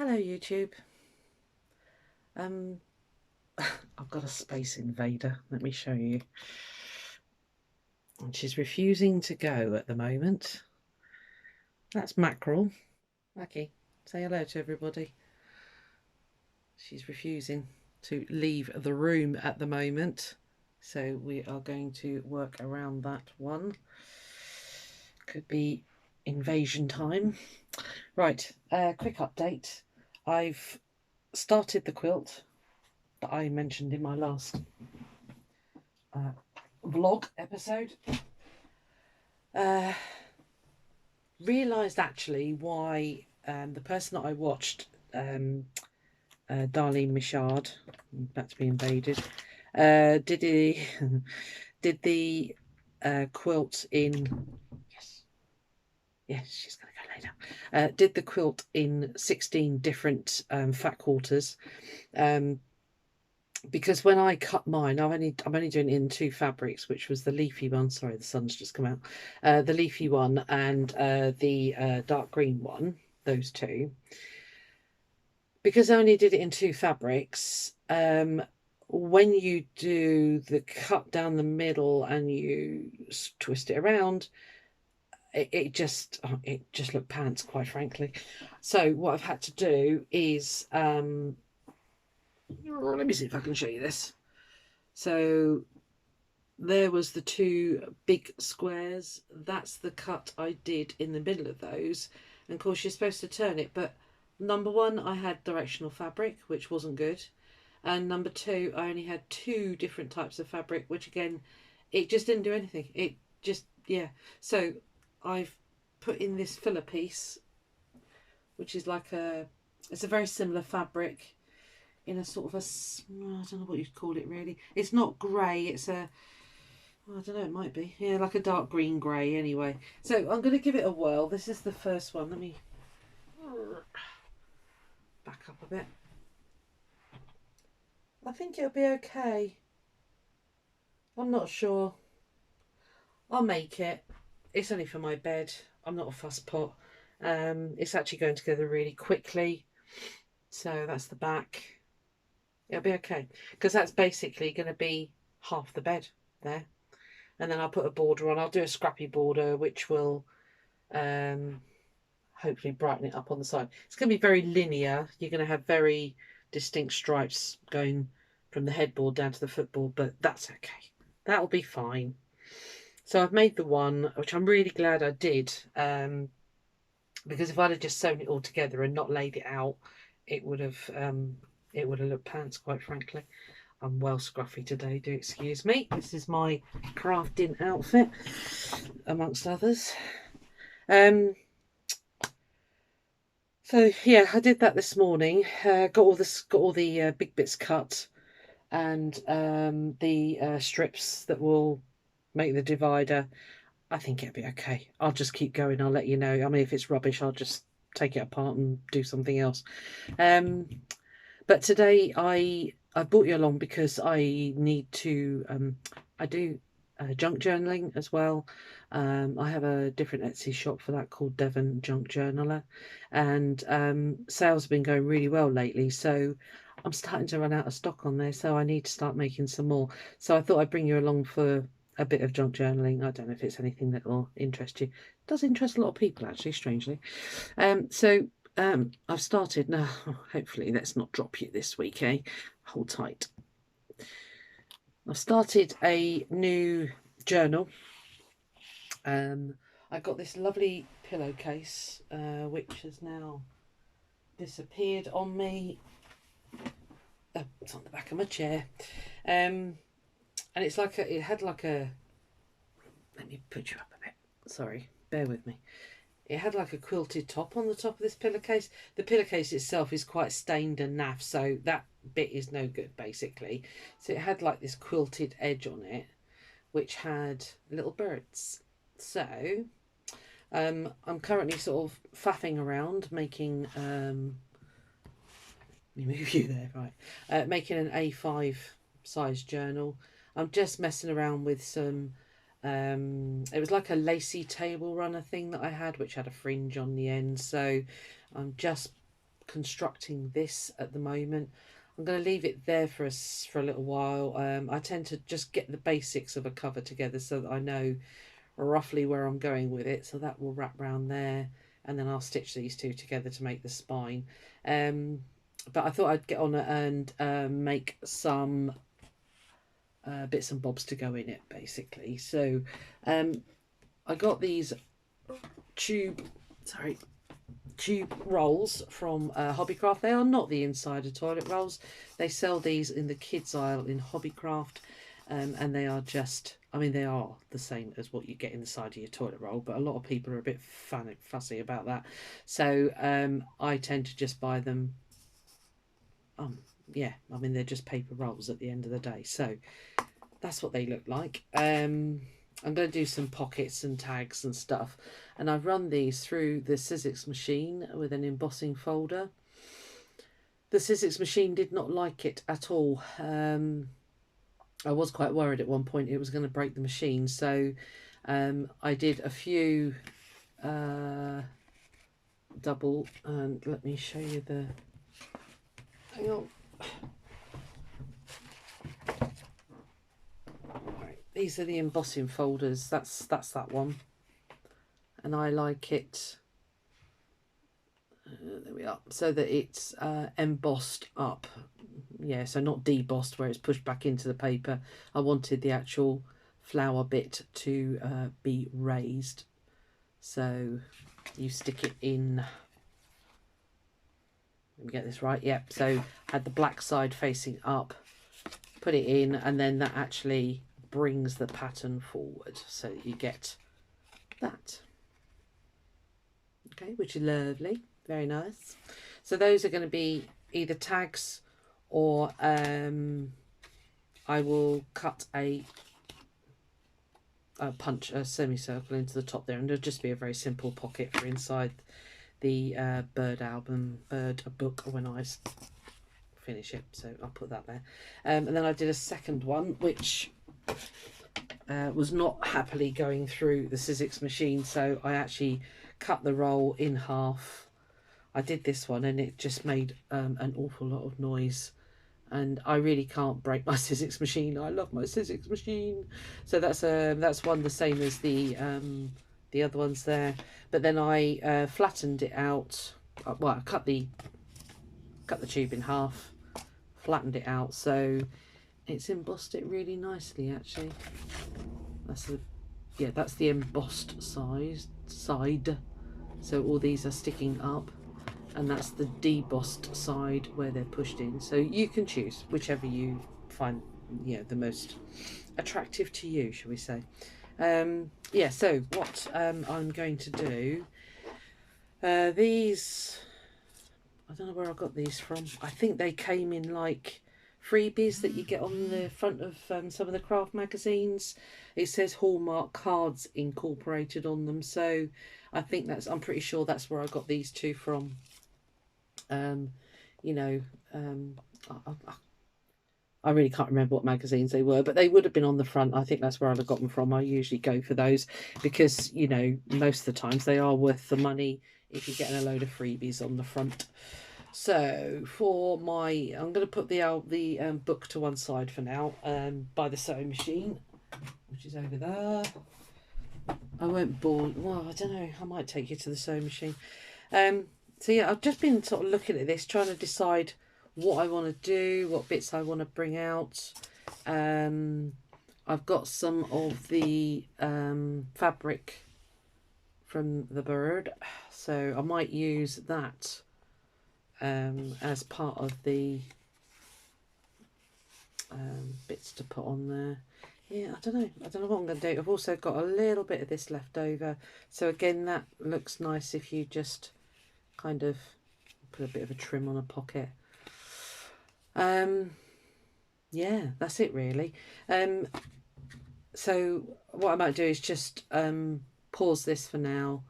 Hello YouTube. I've got a space invader. Let me show you. And she's refusing to go at the moment. That's Mackerel. Mackie, say hello to everybody. She's refusing to leave the room at the moment. So we are going to work around that one. Could be invasion time. Right, quick update. I've started the quilt that I mentioned in my last vlog episode. Realised actually why the person that I watched, Darlene Michard, about to be invaded, did the quilt in yes, she's going to go later. Did the quilt in 16 different fat quarters. Because when I cut mine, I'm only doing it in two fabrics, which was the leafy one. Sorry, the sun's just come out. The leafy one and the dark green one. Those two. Because I only did it in two fabrics. When you do the cut down the middle and you twist it around, it just looked pants, quite frankly. So what I've had to do is let me see if I can show you this. So there was the two big squares. That's the cut I did in the middle of those. And of course you're supposed to turn it, but number one, I had directional fabric, which wasn't good. And number two, I only had two different types of fabric, which again, it just didn't do anything. It just, yeah. So I've put in this filler piece, which is like it's a very similar fabric in a sort of a, I don't know what you'd call it really. It's not grey, it's a, I don't know, it might be. Yeah, like a dark green grey anyway. So I'm going to give it a whirl. This is the first one. Let me back up a bit. I think it'll be okay. I'm not sure. I'll make it. It's only for my bed. I'm not a fuss pot. It's actually going together really quickly. So that's the back. It'll be okay, because that's basically going to be half the bed there. And then I'll put a border on. I'll do a scrappy border, which will hopefully brighten it up on the side. It's going to be very linear. You're going to have very distinct stripes going from the headboard down to the footboard, but that's okay. That'll be fine. So I've made the one, which I'm really glad I did, because if I'd have just sewn it all together and not laid it out, it would have looked pants, quite frankly. I'm well scruffy today, do excuse me. This is my crafting outfit, amongst others. So yeah, I did that this morning. Got all the big bits cut, and the strips that will make the divider. I think it'll be okay. I'll just keep going. I'll let you know. I mean, if it's rubbish, I'll just take it apart and do something else. But today I brought you along because I need to, I do junk journaling as well. I have a different Etsy shop for that called Devon Junk Journaler, and sales have been going really well lately, so I'm starting to run out of stock on there, so I need to start making some more. So I thought I'd bring you along for a bit of junk journaling. I don't know if it's anything that will interest you. It does interest a lot of people, actually, strangely. I've started now. Hopefully let's not drop you this week, eh? Hold tight. I've started a new journal. I got this lovely pillowcase, which has now disappeared on me. Oh, it's on the back of my chair. And it's like it had like a, let me put you up a bit. Sorry, bear with me. It had like a quilted top on the top of this pillowcase. The pillowcase itself is quite stained and naff, so that bit is no good, basically. So it had like this quilted edge on it, which had little birds. So I'm currently sort of faffing around making, let me move you there, right, making an A5 size journal. I'm just messing around with some, it was like a lacy table runner thing that I had, which had a fringe on the end. So I'm just constructing this at the moment. I'm going to leave it there for a little while. I tend to just get the basics of a cover together so that I know roughly where I'm going with it. So that will wrap round there, and then I'll stitch these two together to make the spine. But I thought I'd get on it and make some bits and bobs to go in it, basically. So I got these tube rolls from Hobbycraft. They are not the insider toilet rolls. They sell these in the kids aisle in Hobbycraft, and they are just, I mean, they are the same as what you get in the side of your toilet roll, but a lot of people are a bit fussy about that. So I tend to just buy them. Yeah, I mean, they're just paper rolls at the end of the day. So that's what they look like. I'm going to do some pockets and tags and stuff, and I've run these through the Sizzix machine with an embossing folder. The Sizzix machine did not like it at all. I was quite worried at one point it was going to break the machine, so I did a few double, and let me show you the, hang on. These are the embossing folders. That's that one, and I like it. There we are. So that it's embossed up. Yeah, so not debossed where it's pushed back into the paper. I wanted the actual flower bit to be raised. So you stick it in. Let me get this right. Yep. So had the black side facing up. Put it in, and then that actually brings the pattern forward, so that you get that. Okay, which is lovely, very nice. So those are going to be either tags, or I will cut a punch a semicircle into the top there, and it'll just be a very simple pocket for inside the bird book when I finish it. So I'll put that there, and then I did a second one which was not happily going through the Sizzix machine, so I actually cut the roll in half. I did this one and it just made an awful lot of noise, and I really can't break my Sizzix machine. I love my Sizzix machine. So that's one the same as the other ones there. But then I flattened it out. Well, I cut the tube in half, flattened it out, so it's embossed it really nicely actually. That's the embossed side. So all these are sticking up, and that's the debossed side where they're pushed in. So you can choose whichever you find the most attractive to you, shall we say. So what I'm going to do, these, I don't know where I got these from. I think they came in like freebies that you get on the front of some of the craft magazines. It says Hallmark cards incorporated on them, so I think I'm pretty sure that's where I got these two from. I really can't remember what magazines they were, but they would have been on the front. I think that's where I've got them from. I usually go for those because, most of the times they are worth the money if you're getting a load of freebies on the front. So for I'm going to put the book to one side for now, by the sewing machine, which is over there. I won't bore. Well, I don't know. I might take you to the sewing machine. So yeah, I've just been sort of looking at this, trying to decide what I want to do, what bits I want to bring out. I've got some of the fabric from the bird, so I might use that as part of the bits to put on there. Yeah, I don't know what I'm going to do. I've also got a little bit of this left over, so again that looks nice if you just kind of put a bit of a trim on a pocket. Yeah, that's it really. So what I might do is just pause this for now,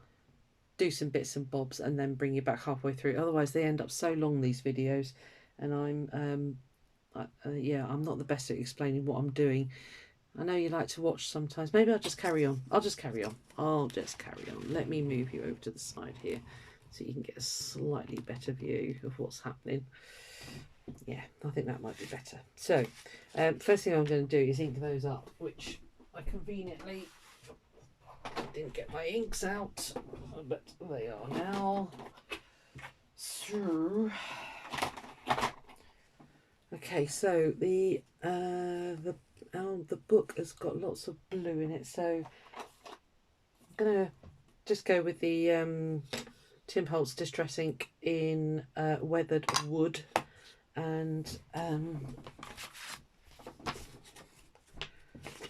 do some bits and bobs, and then bring you back halfway through. Otherwise they end up so long, these videos, and I'm not the best at explaining what I'm doing. I know you like to watch sometimes. Maybe I'll just carry on. I'll just carry on. Let me move you over to the side here. so you can get a slightly better view of what's happening. Yeah, I think that might be better. So first thing I'm going to do is ink those up, which I conveniently didn't get my inks out, but they are now. So okay, so the book has got lots of blue in it, so I'm gonna just go with the Tim Holtz Distress Ink in Weathered Wood, and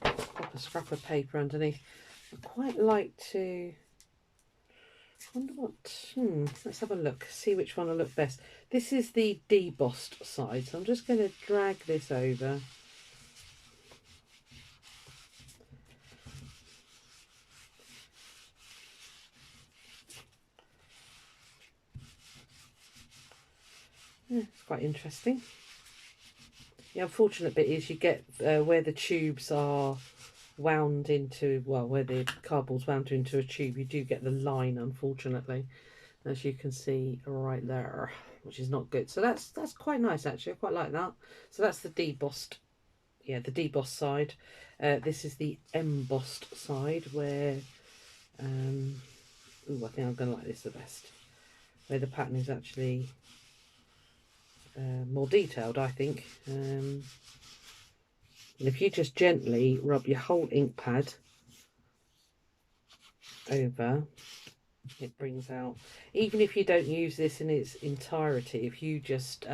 pop a scrap of paper underneath. I quite like to. Wonder what. Let's have a look. See which one will look best. This is the debossed side, so I'm just going to drag this over. Yeah, it's quite interesting. The unfortunate bit is you get where the tubes are wound into, well, where the cardboard's wound into a tube, you do get the line, unfortunately, as you can see right there, which is not good. So that's quite nice, actually. I quite like that. So that's the debossed, yeah, the debossed side. This is the embossed side, where ooh, I think I'm going to like this the best, where the pattern is actually more detailed, I think. And if you just gently rub your whole ink pad over, it brings out, even if you don't use this in its entirety, if you just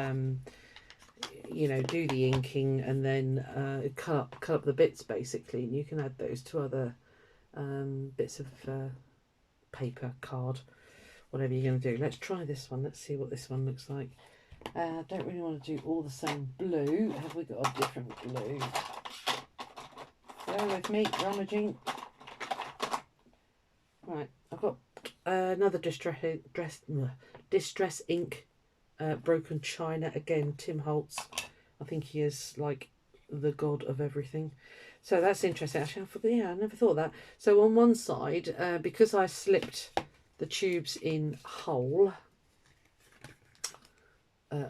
you know, do the inking and then cut up the bits, basically, and you can add those to other bits of paper, card, whatever you're going to do. Let's try this one. Let's see what this one looks like. Don't really want to do all the same blue. Have we got a different blue? Bear with me, rummaging. Right, I've got another distress ink, Broken China, again, Tim Holtz. I think he is like the god of everything. So that's interesting. Actually, I never thought that. So on one side, because I slipped the tubes in whole,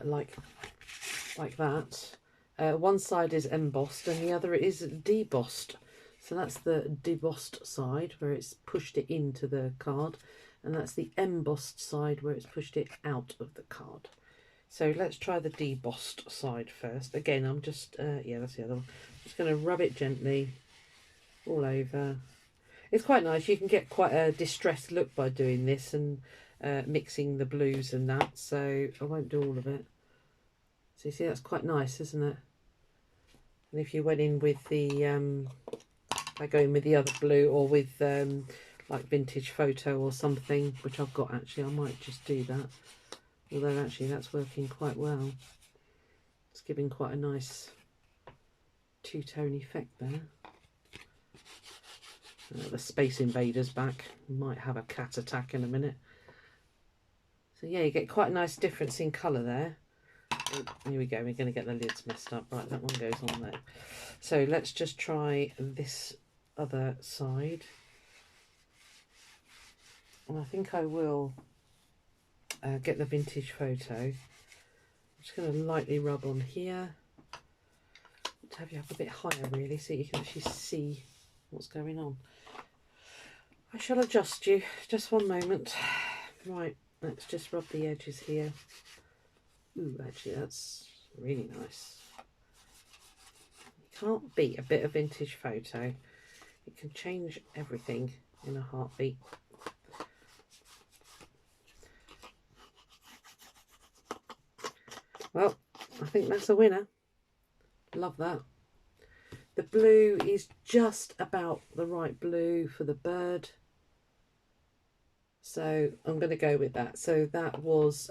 like that, one side is embossed and the other is debossed. So that's the debossed side where it's pushed it into the card, and that's the embossed side where it's pushed it out of the card. So let's try the debossed side first. Again, I'm just, yeah, that's the other one. Just going to rub it gently all over. It's quite nice. You can get quite a distressed look by doing this and mixing the blues and that. So I won't do all of it. So you see, that's quite nice, isn't it? And if you went in with the, I go in with the other blue, or with like Vintage Photo or something, which I've got actually, I might just do that. Although actually that's working quite well. It's giving quite a nice two-tone effect there. The Space Invaders back. Might have a cat attack in a minute. So yeah, you get quite a nice difference in colour there. Oh, here we go, we're going to get the lids messed up. Right, that one goes on there. So let's just try this other side. And I think I will get the Vintage Photo. I'm just going to lightly rub on here to have you up a bit higher, really, so you can actually see what's going on. I shall adjust you, just one moment. Right, let's just rub the edges here. Ooh, actually that's really nice. You can't beat a bit of Vintage Photo. It can change everything in a heartbeat. Well, I think that's a winner. Love that. The blue is just about the right blue for the bird. So I'm going to go with that. So that was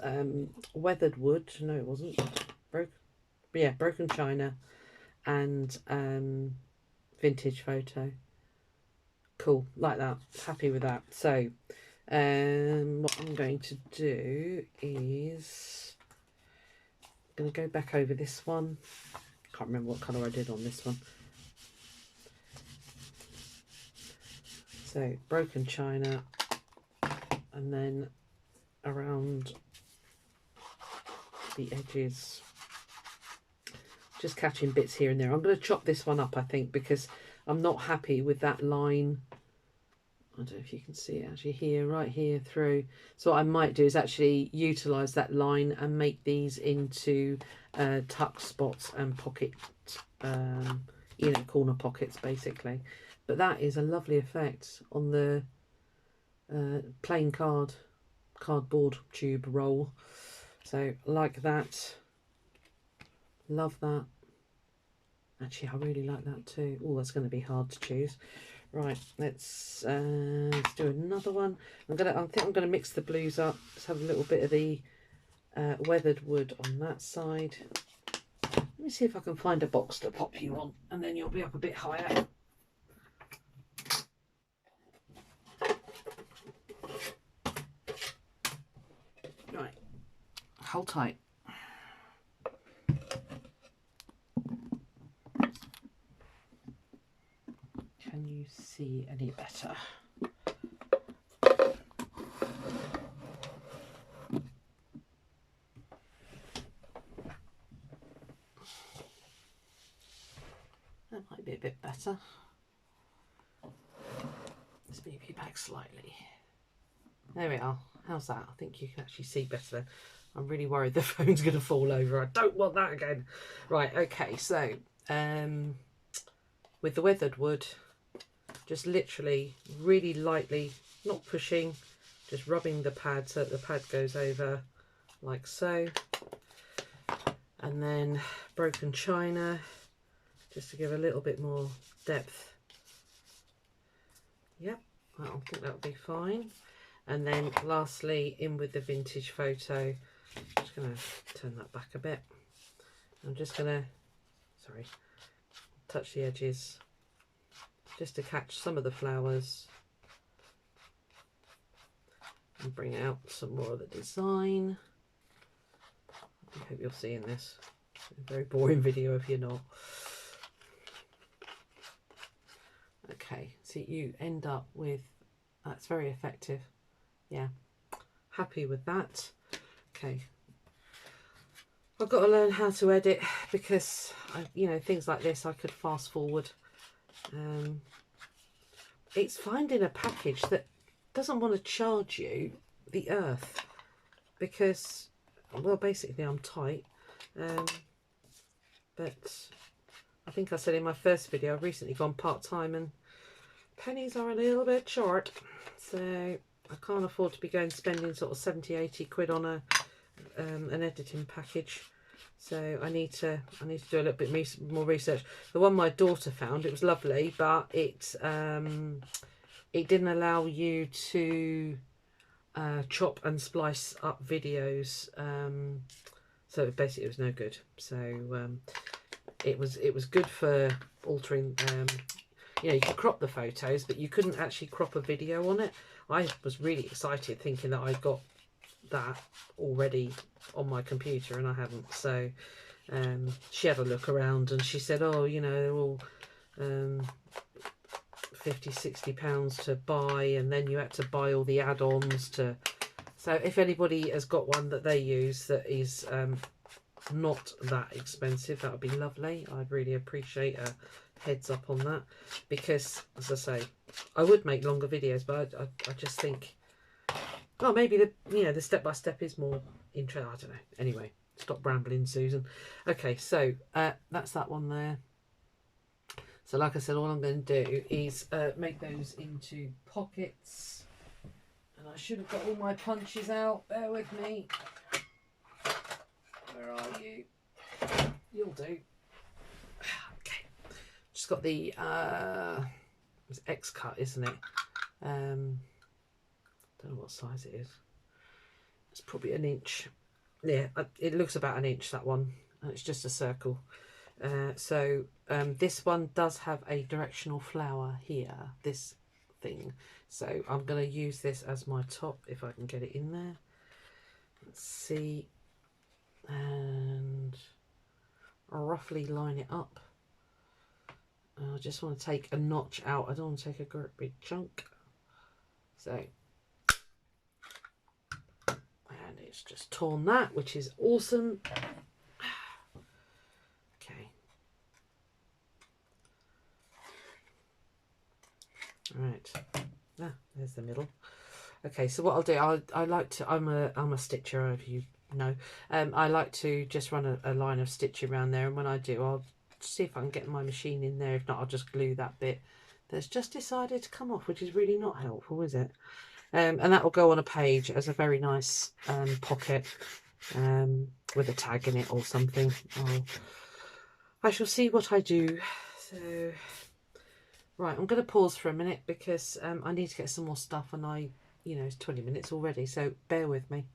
Weathered Wood. No, it wasn't. Broken China and Vintage Photo. Cool, like that. Happy with that. So what I'm going to do is I'm going to go back over this one. Can't remember what colour I did on this one. So Broken China, and then around the edges, just catching bits here and there. I'm going to chop this one up, I think, because I'm not happy with that line. I don't know if you can see it actually here, right here through. So what I might do is actually utilise that line and make these into tuck spots and pocket, you know, corner pockets basically. But that is a lovely effect on the plain cardboard tube roll. So like that, love that. Actually, I really like that too. Oh, that's going to be hard to choose. Right, let's do another one. I think I'm gonna mix the blues up. Let's have a little bit of the weathered wood on that side. Let me see if I can find a box to pop you on, and then you'll be up a bit higher. Right, hold tight. Can you see any better? That might be a bit better. Let's move you back slightly. There we are. How's that? I think you can actually see better. I'm really worried the phone's going to fall over. I don't want that again. Right, okay, so with the weathered wood, just literally really lightly, not pushing, just rubbing the pad so that the pad goes over like so. And then broken china, just to give a little bit more depth. Yep, I think that'll be fine. And then lastly, in with the vintage photo. I'm just going to turn that back a bit. I'm just going to, sorry, touch the edges just to catch some of the flowers and bring out some more of the design. I hope you're seeing this. It's a very boring video if you're not. Okay, so you end up with, that's very effective. Yeah, happy with that. Okay, I've got to learn how to edit because you know, things like this I could fast forward. It's finding a package that doesn't want to charge you the earth because, well, basically I'm tight. But I think I said in my first video I've recently gone part-time and pennies are a little bit short, so I can't afford to be going spending sort of 70-80 quid on an editing package. So I need to do a little bit more research. The one my daughter found, it was lovely, but it didn't allow you to chop and splice up videos. So basically it was no good. So it was good for altering. You know, you could crop the photos, but you couldn't actually crop a video on it. I was really excited thinking that I got that already on my computer and I hadn't. So she had a look around and she said, oh, you know, they're all £50–60 to buy, and then you had to buy all the add-ons to. So if anybody has got one that they use that is not that expensive, that would be lovely. I'd really appreciate a heads up on that, because as I say, I would make longer videos, but I just think, well, maybe the step-by-step is more interesting. I don't know. Anyway, stop rambling, Susan. Okay, so that's that one there. So like I said, all I'm going to do is make those into pockets. And I should have got all my punches out. Bear with me. Where are you? You'll do. Okay. Just got the it's X cut, isn't it? Don't know what size it is. It's probably an inch. Yeah, it looks about an inch, that one. And it's just a circle. So this one does have a directional flower here, this thing. So I'm going to use this as my top, if I can get it in there. Let's see. And I'll roughly line it up. I just want to take a notch out. I don't want to take a great big chunk. So it's just torn that, which is awesome. Okay. Right. Ah, there's the middle. Okay, so what I'll do, I like to, I'm a stitcher, if you know. I like to just run a line of stitching around there, and when I do, I'll see if I can get my machine in there. If not, I'll just glue that bit that's just decided to come off, which is really not helpful, is it? And that will go on a page as a very nice pocket with a tag in it or something. I shall see what I do. So, right, I'm going to pause for a minute because I need to get some more stuff, and it's 20 minutes already, so bear with me.